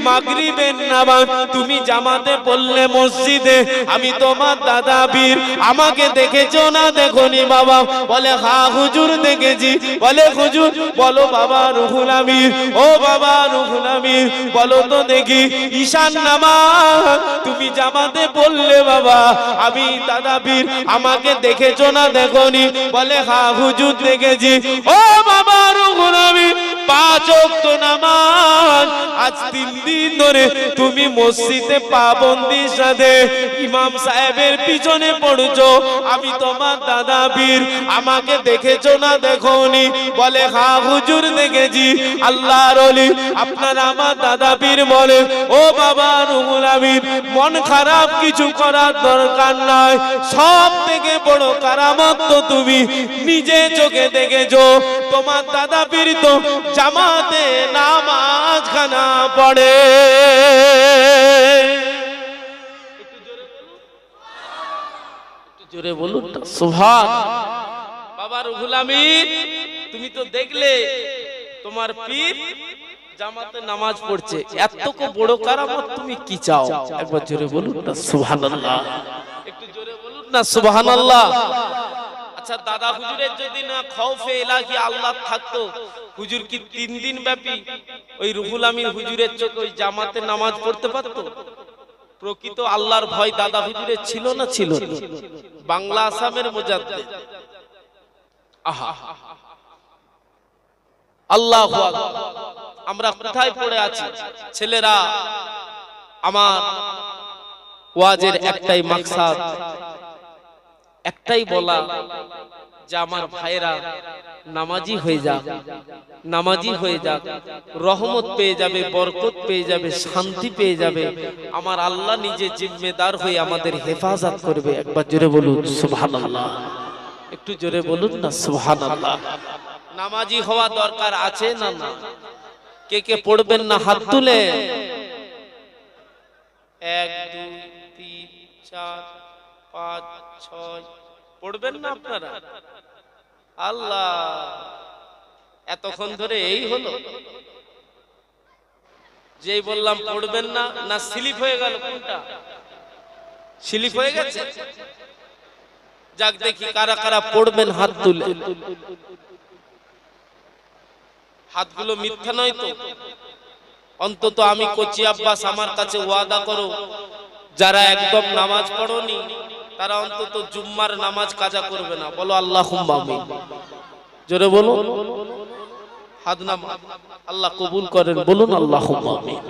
মাগরিবের নামাজ তুমি জামাতে পড়লে মসজিদে, আমি তোমার দাদা পীর, আমাকে দেখেছো না দেখোনি বাবা? বলে হ্যাঁ হুজুর দেখেছি। বলে হুজুর বলো বাবা রুহুল আমিন, ও বাবা রুহুল আমিন, বলো তো দেখি ঈশান নামাজ তুমি জামাতে পড়লে বাবা? আমি দাদা পীর, আমাকে দেখেছো না দেখোনি? বলে হ্যাঁ হুজুর দেখেছি। ও বাবা রুহুল আমিন, 5 ওয়াক্ত নামাজ আজ 3 দিন ধরে তুমি মসজিদে পাবন্দির সাথে ইমাম সাহেবের পিছনে পড়ছো, আমি তোমার দাদা পীর, আমাকে দেখেছো না দেখোনি? বলে হ্যাঁ হুজুর দেখেছি। আল্লাহর ওলি আপনার আমার দাদা পীর বলে, ও বাবা রুহুল আমিন, মন খারাপ কিছু করার দরকার নাই, সব থেকে বড় কারামত তো তুমি নিজে চোখে দেখেছো। তোমার দাদা পীর তো জামাতে নামাজ খানা পড়ে। একটু জোরে বলুন না সুবহান। বাবা রুহুল আমিন, তুমি তো দেখলে তোমার পীর জামাতে নামাজ পড়ছে, এত বড় কারামত তুমি কি চাও? একবার জোরে বলুন না সুবহানাল্লাহ। একটু জোরে বলুন না সুবহানাল্লাহ। আচ্ছা দাদা হুজুরের যদি না খৌফে ইলাহি আল্লাহ থাকতো, হুজুর কি 3 দিন ব্যাপী ওই রুহুল আমিন হুজুরের চোখে ওই জামাতে নামাজ পড়তে পারতো? প্রকৃত আল্লাহর ভয় দাদা হুজুরের ছিল না ছিল না? বাংলা আসামের মুজাদ্দিদ, আহা আল্লাহু আকবার। আমরা কোথায় পড়ে আছি ছেলেরা? আমার ওয়াজের একটাই মাকসাদ, একটাই বলা যে আমার ভাইরা নামাজি হয়ে যাক, নামাজি হয়ে যাক, রহমত পেয়ে যাবে, বরকত পেয়ে যাবে, শান্তি পেয়ে যাবে। আমার আল্লাহ নিজে জিম্মেদার হয়ে আমাদের হেফাজত করবে। একবার জোরে বলুন সুবহানাল্লাহ। একটু জোরে বলুন না সুবহানাল্লাহ। নামাজি হওয়া দরকার আছে না না? কে কে পড়বেন না হাত তুলে? 1 2 3 4 5 6 পড়বেন না আপনারা? আল্লাহ, এতক্ষণ ধরে এই হলো? যেই বললাম পড়বেন না, না স্লিপ হয়ে গেল? কোনটা স্লিপ হয়ে গেছে? যাক দেখি কারা কারা পড়বেন হাত তুলে। হাতগুলো মিথ্যা নয় তো? অন্তত আমি কচি আব্বাস, আমার কাছে ওয়াদা করো, যারা একদম নামাজ পড়োনি তারা অন্তত জুম্মার নামাজ কাজা করবে না। বলো আল্লাহুম্মা আমিন, জোরে বলো। হাত নামা, আল্লাহ কবুল করেন, বলুন আল্লাহুম্মা আমিন।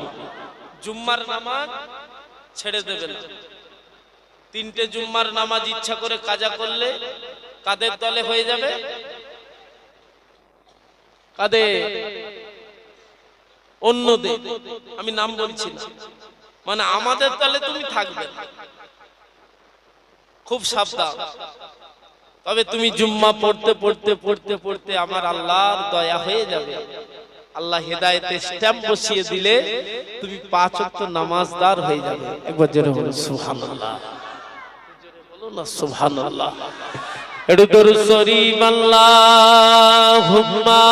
জুম্মার নামাজ ছেড়ে দেবে না। 3টে জুম্মার নামাজ ইচ্ছা করে কাজা করলে কাদের দলে হয়ে যাবে? কাদের? অন্যদের, আমি নাম বলছি না, মানে আমাদের দলে তুমি থাকবে না। খুব সাবধান। তবে তুমি জুম্মা পড়তে পড়তে পড়তে পড়তে আমার আল্লাহর দয়া হয়ে যাবে। আল্লাহ হেদায়েতে স্ট্যাম্প বসিয়ে দিলে তুমি 5 ওয়াক্ত নামাজদার হয়ে যাবে। একবার জোরে বলো সুবহানাল্লাহ, বলো না সুবহানাল্লাহ। একটু দরুদ শরীফ আল্লাহুম্মা।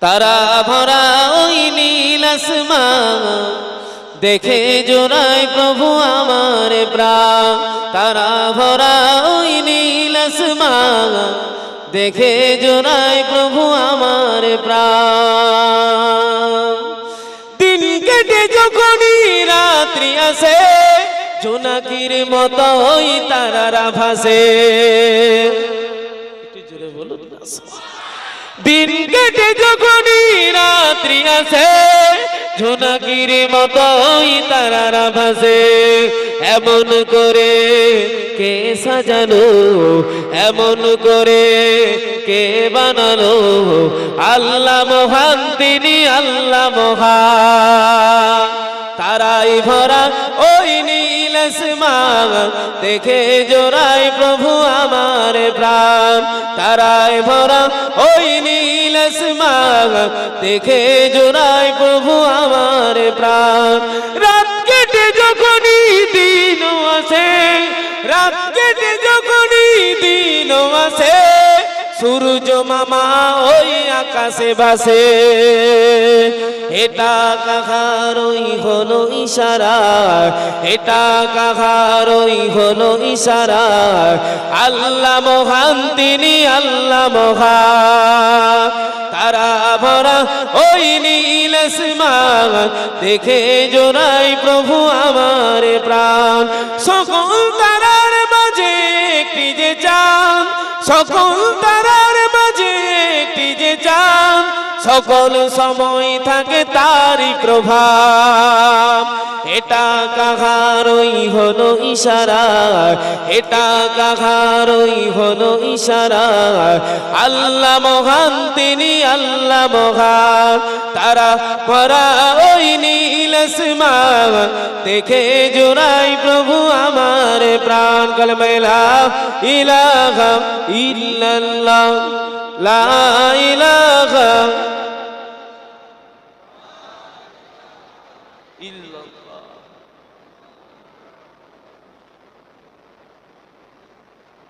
তারা ভরা ওই নীল আসমান দেখে জোড়ায় প্রভু আমার প্রাণ। তারা ভরা ওই নীল আসমান দেখে জোড়ায় প্রভু আমার প্রাণ। দিন কেটে যখনই রাত্রি আসে জোনাকির মতো ওই তারারা ভাসে। একটু জোরে বলুন না। দিন কেটে যখনই রাত্রি আসে জোনাকির মতোই তারারা ভাসে। এমন করে কে সাজালো, এমন করে কে বানালো, আল্লাহ মহান তিনি, আল্লাহ মহান। তারাই ভরা ওই নীল আসমান দেখে জোড়ায় প্রভু আমার প্রাণ। তারাই ভরা ওই নীল আসমান দেখে জোড়ায় প্রভু আমার প্রাণ। রাত কেটে যখনই দিন আসে, রাত কেটে যখনই দিন আসে সূর্য মামা ওই আকাশে ভাসে। এটা কাহারই হলো ইশারা, এটা কাহারই হলো ইশারা, আল্লাহ মহান তিনি, আল্লাহ মহান। তারা ভরা ওই নীল আসমান দেখে জোড়ায় প্রভু আমার প্রাণ। সকল তারার মাঝে একটি যে চাঁদ, সকল তারার মাঝে একটি যে চাঁদ, সকল সময় থাকে তারই প্রভাব। এটা কাহারই হলো ইশারা, এটা কাহারই হলো ইশারা, আল্লাহ মহান তিনি, আল্লাহ মহান। তারা ভরা ওই নীল আসমান দেখে জোড়াই প্রভু আমার প্রাণ। কালেমা লা ইলাহা ইল্লাল্লাহ, লা ইলাহা ইল্লাল্লাহ।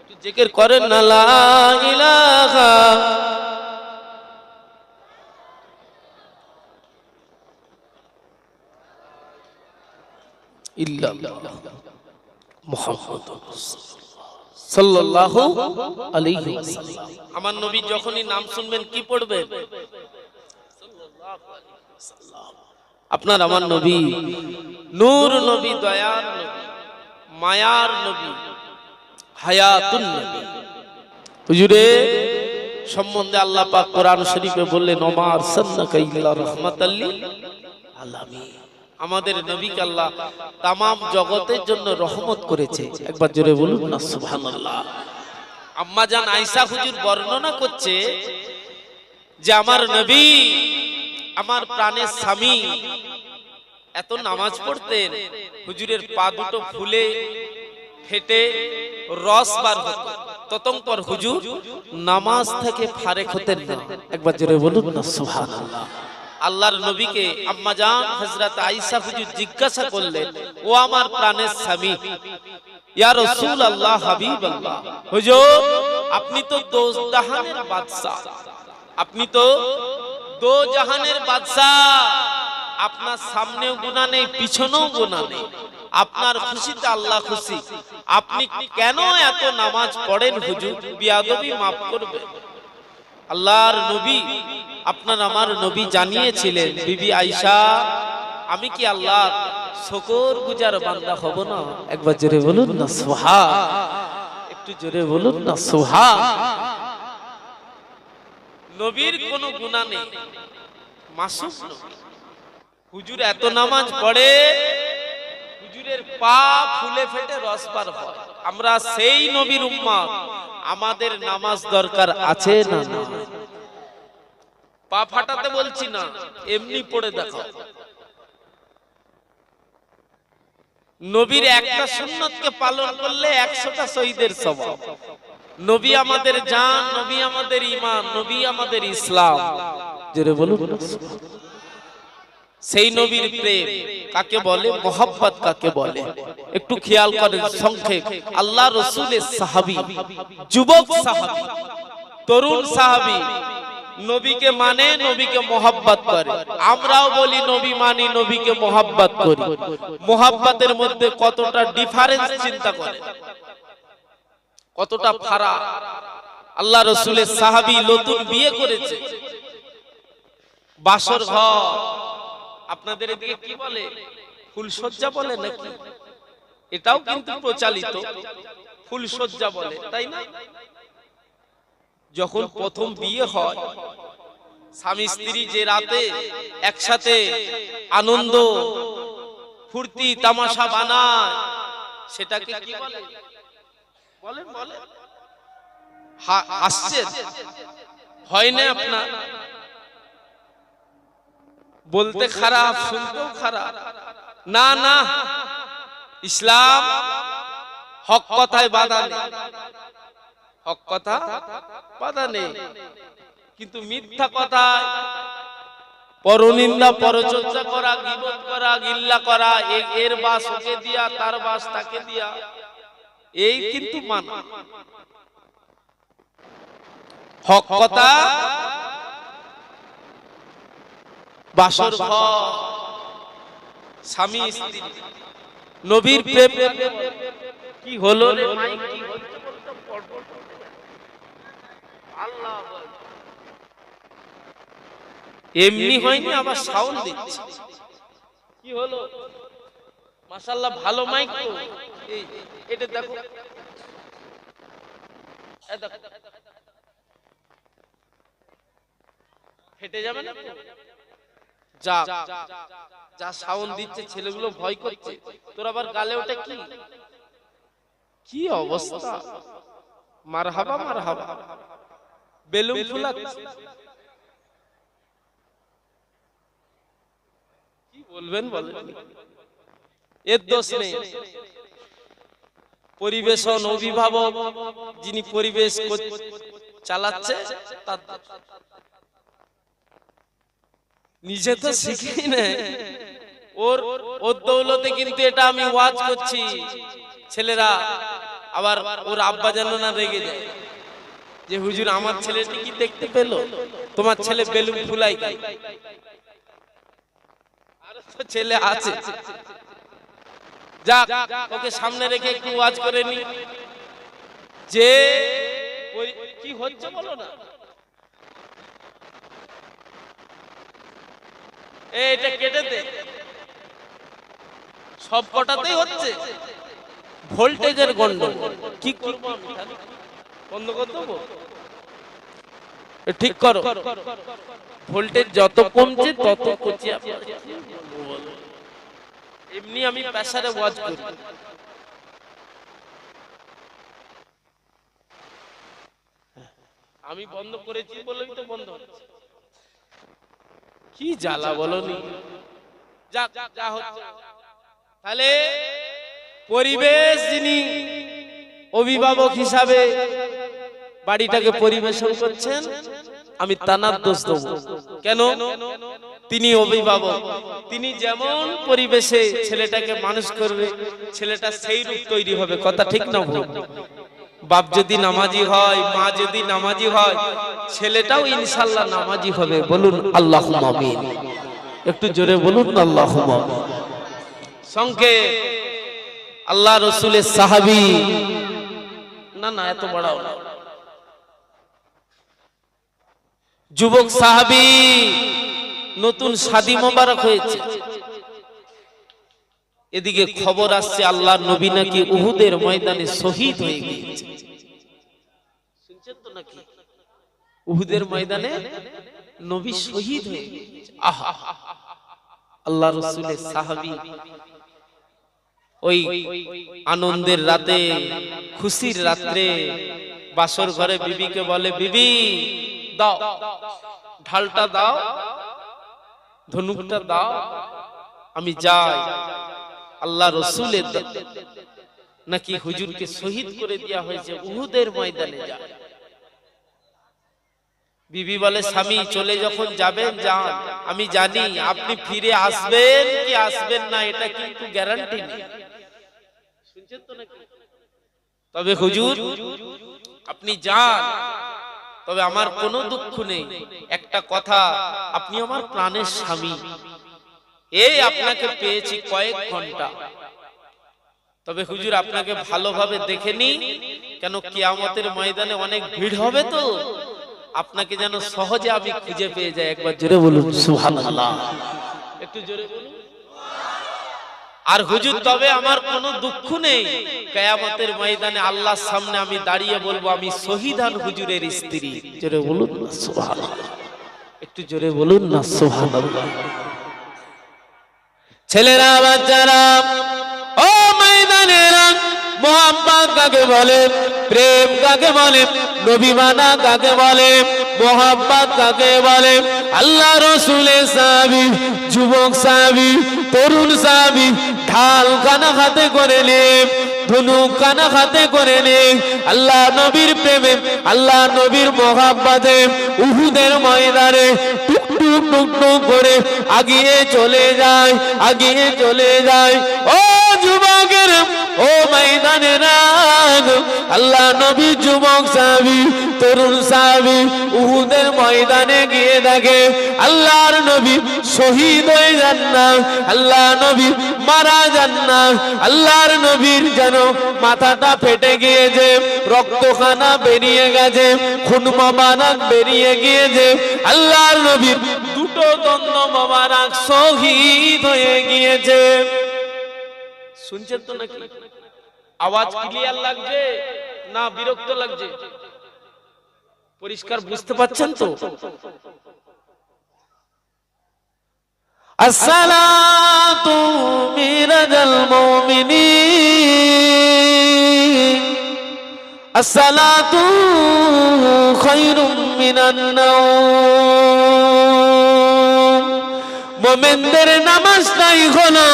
একটু জিকির করেন না, লা ইলাহা ইল্লাল্লাহ মুহাম্মাদুর রাসূলুল্লাহ সাল্লাল্লাহু আলাইহি ওয়াসাল্লাম। আমার নবী যখনই নাম শুনবেন কি পড়বেন? সাল্লাল্লাহু আলাইহি ওয়াসাল্লাম। আপনার আমার নবী নূর নবী, দয়ার নবী, মায়ার নবী, হায়াতুন নবী। হুজুরে সম্বন্ধে আল্লাহ পাক কোরআন শরীফে বললেন, ওমা আরসালনাকা ইল্লা রাহমাতাল লিল আলামিন। আমাদের নবীকে আল্লাহ তামাম জগতের জন্য রহমত করেছে। একবার জোরে বলুন না সুবহানাল্লাহ। আম্মা জান আয়েশা হুজুর বর্ণনা করছে যে আমার নবী, আমার প্রাণের স্বামী এত নামাজ পড়তেন, হুজুরের পা দুটো ফুলে ফেটে রস বার হতো, ততক্ষণ হুজুর নামাজ থেকে ফারেক হতেন না। একবার জোরে বলুন না সুবহানাল্লাহ। আল্লাহর নবীকে আম্মা জান হযরত আয়েশা হুজুর জিজ্ঞাসা করলেন, ও আমার প্রাণের স্বামী, ইয়া রাসূলুল্লাহ, হাবিবাল্লাহ, হুজুর আপনি তো দোজদাহানের বাদশা, আপনি তো দো জাহানের বাদশাহ, আপনার সামনেও গুনাহ নেই, পিছনেও গুনাহ নেই, আপনার খুশিতে আল্লাহ খুশি। আপনি কেন এত নামাজ পড়েন হুজুর? বিয়াদবি মাফ করবে। আল্লাহর নবী, আপনার আমার নবী জানিয়েছিলেন, বিবি আয়েশা, আমি কি আল্লাহর শুকরগুজার বান্দা হব না? একবার জোরে বলুন না সুবহান, একটু জোরে বলুন না সুবহান। নবীর কোনো গুনাহ নেই, মাসুম নবী। হুজুর এত নামাজ পড়ে, হুজুরের পা ফুলে ফেটে রস বার হয়। আমরা সেই নবীর উম্মত, আমাদের নামাজ দরকার আছে না? না, পা ফাটাতে বলছি না, এমনি পড়ে দেখো। নবীর একটা সুন্নতকে পালন করলে 100টা শহীদের সওয়াব। নবী আমাদের জান, নবী আমাদের ঈমান, নবী আমাদের ইসলাম। জোরে বলুন। সেই নবীর প্রেম কাকে বলে, মোহাব্বত কাকে বলে? একটু খেয়াল করেন সংক্ষেপ। আল্লাহ রাসূলের সাহাবী, যুবক সাহাবী, তরুণ সাহাবী নবীকে মানে, নবীকে মোহাব্বত করে। আমরাও বলি নবী মানি, নবীকে মোহাব্বত করি। মোহাব্বতের মধ্যে কতটা ডিফারেন্স চিন্তা করেন, কতটা ফারাক। আল্লাহ রাসূলের সাহাবী নতুন বিয়ে করেছে, বাসর ঘর, আপনাদের এদিকে কি বলে, ফুলসজ্জা বলে নাকি? এটাও কিন্তু প্রচলিত, ফুলসজ্জা বলে, তাই না? যখন প্রথম বিয়ে হয়, স্বামী স্ত্রী যে রাতে একসাথে আনন্দ ফুর্তি তামাশা বানায়, সেটাকে কি বলে? বলেন বলেন। হাসছেন, হয় না আপনার? বলতে খারাপ, শুনতেও খারাপ। না না, ইসলাম হক কথায় বাধা নেই, হক কথা বাধা নেই, কিন্তু মিথ্যা কথায় পরনিন্দা, পরচর্চা করা, গীবত করা, গিল্লা করা, এর বাস ওকে দিয়া, তার বাস তাকে দিয়া, এই কিন্তু মানা। হক কথা, বাসর ঘর, স্বামী স্ত্রী, নবীর প্রেম। কি হলো রে মাইক, কি হচ্ছে বলতো? পড়পড় আল্লাহ এমনি হয়নি, আবার সাউন্ড দিচ্ছে। কি হলো? মাশাআল্লাহ, ভালো মাইক তো। এই এটা দেখো, ফেটে যাবে না? যা যা সাউন্ড দিচ্ছে, ছেলেগুলো ভয় করছে। তোর আবার গালে ওটা কি? কি অবস্থা! মারহাবা মারহাবা, বেলুন ফুলাচ্ছে। কি বলবেন বলেন, এর দোষ নেই। পরিবেশন, অভিভাবক যিনি পরিবেশ চালাচ্ছে, তার নিজে তো শিখি না। ওর দৌলতে কিন্তু এটা আমি ওয়াজ করছি, ছেলেরা আবার ওর আব্বা যেন না রেগে যায় যে হুজুর আমার ছেলেটি কি দেখতে পেল, তোমার ছেলে বেলুন ফুলাই। আর তো ছেলে আছে, যাক ওকে সামনে রেখে একটু ওয়াজ করে নি। যে কি হচ্ছে বলো না, এটা কেটে দে। সব কটাতেই হচ্ছে ভোল্টেজের গন্ডগোল। কি করব আমি? বন্ধ করে দেবো? ঠিক করো। ভোল্টেজ যত কমছে তত কচি। এমনি আমি প্রেসারে ওয়াজ করি। আমি বন্ধ করেছি বলেই তো বন্ধ হচ্ছে। কি জ্বালা বলনি। যা যা হচ্ছে। তাহলে পরিবেশ, যিনি অভিভাবক হিসাবে বাড়িটাকে পরিবেশন করছেন, আমি তানার দোষ দেব। কেন? তিনি অভিভাবক, তিনি যেমন পরিবেশে ছেলেটাকে মানুষ করবে, ছেলেটা সেই রূপ তৈরি হবে। কথা ঠিক না ভুল? বাপ যদি নামাজি হয়, মা যদি নামাজি হয়, ছেলেটাও ইনশাআল্লাহ নামাজি হবে। বলুন আল্লাহুম্মা আমিন। একটু জোরে বলুন আল্লাহুম্মা আমিন। সংক্ষেপ, আল্লাহ রসুলের সাহাবী, না এত বড়াও না, যুবক সাহাবী, নতুন শাদী মোবারক হয়েছে, এদিকে খবর আসছে আল্লাহর নবী নাকি উহুদের ময়দানে শহীদ হয়ে গিয়েছে। শুনছেন তো নাকি? উহুদের ময়দানে নবী শহীদ হয়ে গিয়েছে। আহা, আল্লাহ রাসূলের সাহাবী ওই আনন্দের রাতে, খুশির রাত্রে বাসর ঘরে বিবিকে বলে, বিবি দাও, ঢালটা দাও, ধনুকটা দাও, আমি যাই। আল্লাহ রসুলের নাকি হুজুরকে শহীদ করে দেওয়া হয়েছে, উহুদের ময়দানে যা। বিবি বলে, স্বামী চলে যখন যাবেন যান, আমি জানি আপনি ফিরে আসবেন কি আসবেন না এটা কিন্তু গ্যারান্টি নেই। শুনছেন তো নাকি? তবে হুজুর আপনি যান, তবে আমার কোনো দুঃখ নেই, একটা কথা, আপনি আমার প্রাণের স্বামী, এই আপনাকে পেয়েছি কয়েক ঘন্টা, তবে হুজুর আপনাকে ভালোভাবে দেখে নি, কেন কিয়ামতের ময়দানে অনেক ভিড় হবে তো, আপনাকে যেন সহজে আমি খুঁজে পেয়ে যাই। একবার জোরে বলুন সুবহানাল্লাহ, একটু জোরে বলুন। আর হুজুর তবে আমার কোনো দুঃখ নেই, কিয়ামতের ময়দানে আল্লাহর সামনে আমি দাঁড়িয়ে বলবো আমি শহীদান হুজুরের স্ত্রী। জোরে বলুন না সুবহানাল্লাহ, একটু জোরে বলুন না সুবহানাল্লাহ। ছেলেরা, বাচ্চারা, ও ময়দানেরা, মোহাম্মদ কাকে বলে, প্রেম কাকে বলে, নবী মানা কাকে বলে, মোহাম্মদ কাকে বলে? আল্লাহ রসুলের সাহাবী, যুবক সাহাবী, তরুণ সাহাবী, ঢাল কানা হাতে করে নে, ধনুক কানা হাতে করে নে, আল্লাহ নবীর প্রেমে, আল্লাহ নবীর মোহাম্মতে উহুদের ময়দানে টুকটুক টুকটুক করে আগিয়ে চলে যায়, আগিয়ে চলে যায়। ও যুবকের, ও ময়দানেরা, আল্লাহ নবী যুবক সাহাবী, তরুণ সাহাবী উহুদের ময়দানে গিয়ে দেখে আল্লাহর নবী শহীদ হয়ে যান না, আল্লাহ নবী মারা যান না, আল্লাহর নবীর যেন মাথাটা ফেটে গিয়েছে, রক্তখানা বেরিয়ে গেছে, খুন মোবারক বেরিয়ে গিয়েছে, আল্লাহর নবীর দুটো দন্ত মোবারক শহীদ হয়ে গিয়েছে। শুনছেন তো নাকি? আওয়াজ ক্লিয়ার লাগছে না বিরক্ত লাগছে? পরিষ্কার বুঝতে পাচ্ছেন তো? আসসালাতু মিরাজাল মুমিনিন, আসসালাতু খায়রুম মিনান নাওম। মুমিনদের নামাজটাই হলো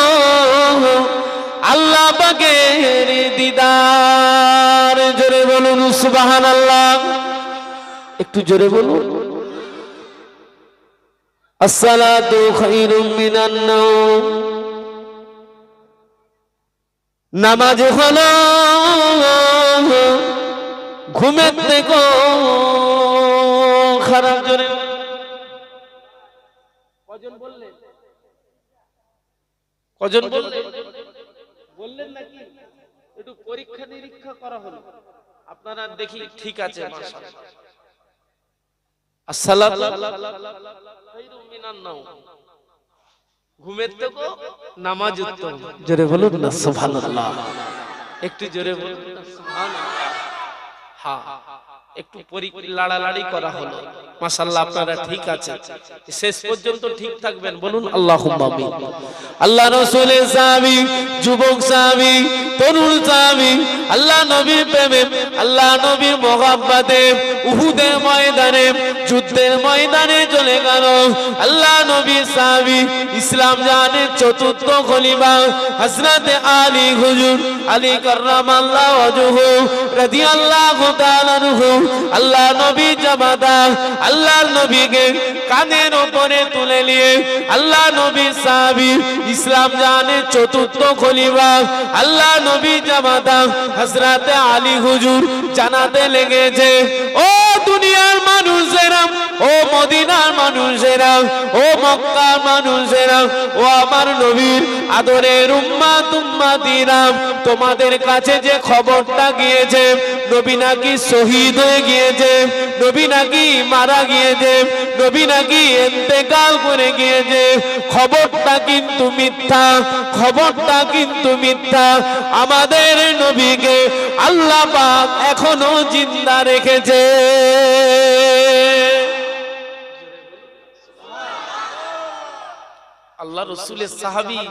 আল্লাহ পাকের দিদার। জোরে বলুন সুবহানাল্লাহ, একটু জোরে বলুন। আসসালাতু খায়রুম মিনান নাওম, নামাজ হলো ঘুমের থেকে খারাপ। জোরে কজন বললেন? কজন বললেন? বললেন নাকি? একটু পরীক্ষা নিরীক্ষা করা হলো, আপনারা দেখি ঠিক আছে মাশাআল্লাহ। আসসালাতু খায়রুম মিনান নাওম, ঘুমের থেকে নামাজ উত্তম। জোরে বলুন না সুবহানাল্লাহ, একটু জোরে বলুন না সুবহানাল্লাহ। হ্যাঁ, একটু লাড়ালাড়ি করা হলো, মাশাআল্লাহ আপনারা ঠিক আছে, শেষ পর্যন্ত ঠিক থাকবেন। বলুন আল্লাহুম্মা আমিন। আল্লাহ রাসূলের সাহাবী, যুবক সাহাবী, তরুণ সাহাবী, আল্লাহ নবীর প্রেমে, আল্লাহ নবীর মহব্বতে উহুদের ময়দানে, যুদ্ধের ময়দানে চলে গেল। আল্লাহ নবীর সাহাবী, ইসলাম জানের চতুর্থ খলিফা হযরত আলী হুজুর, আলী কাররামাল্লাহু ওয়াজহু রাদিয়াল্লাহু তাআলা আনহু, আল্লাহ নবী জামাতা আল্লাহর নবীকে কাঁধের উপরে তুলে নিয়ে আল্লাহ নবী সাহাবী ইসলাম জানে চতুর্থ খলিফা আল্লাহ নবী জামাতা হযরত আলী হুজুর জানাতে লেগেছে, ও দুনিয়ার মানুষেরা, ও মদিনার মানুষেরা, ও মক্কার মানুষেরা, ও আমার নবীর আদরের উম্মাত উম্মাতিরা, তোমাদের কাছে যে খবরটা গিয়েছে নবী নাকি শহীদ হয়ে গিয়েছে, নবী নাকি মারা গিয়েছে, নবী নাকি ইন্তেকাল করে গিয়েছে, খবরটা কিন্তু মিথ্যা, খবরটা কিন্তু মিথ্যা। আমাদের নবীকে আল্লাহ পাক এখনো জিন্দা রেখেছে। আল্লাহ রসুলের সাহাবী,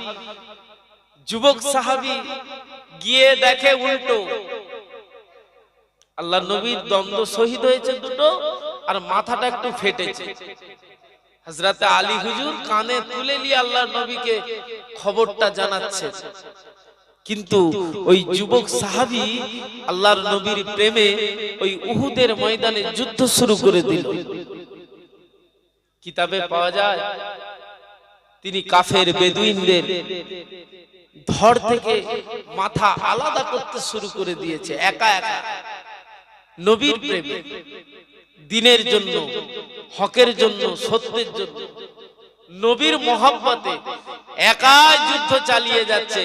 যুবক সাহাবী গিয়ে দেখে উল্টো, আল্লাহ নবীর দ্বন্দ্ব শহীদ হয়েছে দুটো আর মাথাটা একটু ফেটেছে। হযরত আলী হুজুর কানে তুলে নিয়ে আল্লাহর নবীকে খবরটা জানাচ্ছে, কিন্তু ওই যুবক সাহাবী আল্লাহর নবীর প্রেমে ওই উহুদের ময়দানে যুদ্ধ শুরু করে দিল। কিতাবে পাওয়া যায় তিনি কাফের বেদুইনদের ধড় থেকে মাথা আলাদা করতে শুরু করে দিয়েছে একা একা। নবীর প্রেমে, দ্বীনের জন্য, হকের জন্য, সত্যের জন্য, নবীর মহব্বতে একাই যুদ্ধ চালিয়ে যাচ্ছে।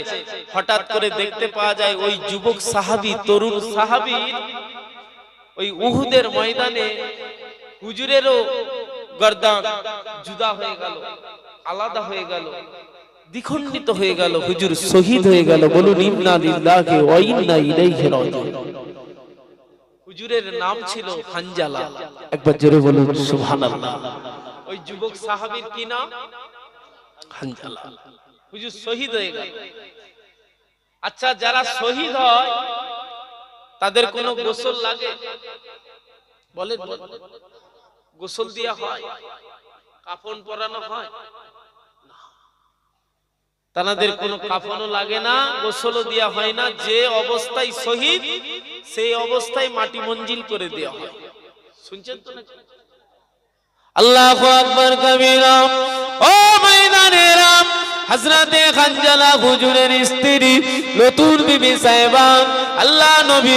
হঠাৎ করে দেখতে পাওয়া যায় ওই যুবক সাহাবী, তরুণ সাহাবী ওই উহুদের ময়দানে হুজুরেরও গর্দান জুদা হয়ে গেল, আলাদা হয়ে গেল, দ্বিখণ্ডিত হয়ে গেল, হুজুর শহীদ হয়ে গেল। বলুন ইন্না লিল্লাহি ওয়া ইন্না ইলাইহি রাজিউন। হুজুরের নাম ছিল হানজালা। একবার জোরে বলুন সুবহানাল্লাহ। ওই যুবক সাহাবীর কি নাম? হানজালা। হুজুর শহীদ হয়ে গেল। আচ্ছা, যারা শহীদ হয় তাদের কোনো গোসল লাগে? বলেন, গোসল দেয়া হয়? কাফন পরানো হয়? তাদের কোনো কাফনও লাগে না, গোসলও দেয়া হয় না। যে অবস্থায় শহীদ সেই অবস্থায় মাটি মঞ্জিল করে দেয়া হয়। শুনছেন তো নাকি? আল্লাহু আকবার কবীরা। ও ময়দানেরা, হযরতে হানজালা হুজুরের স্ত্রী নতুন বিবি সাহেবা আল্লাহ নবী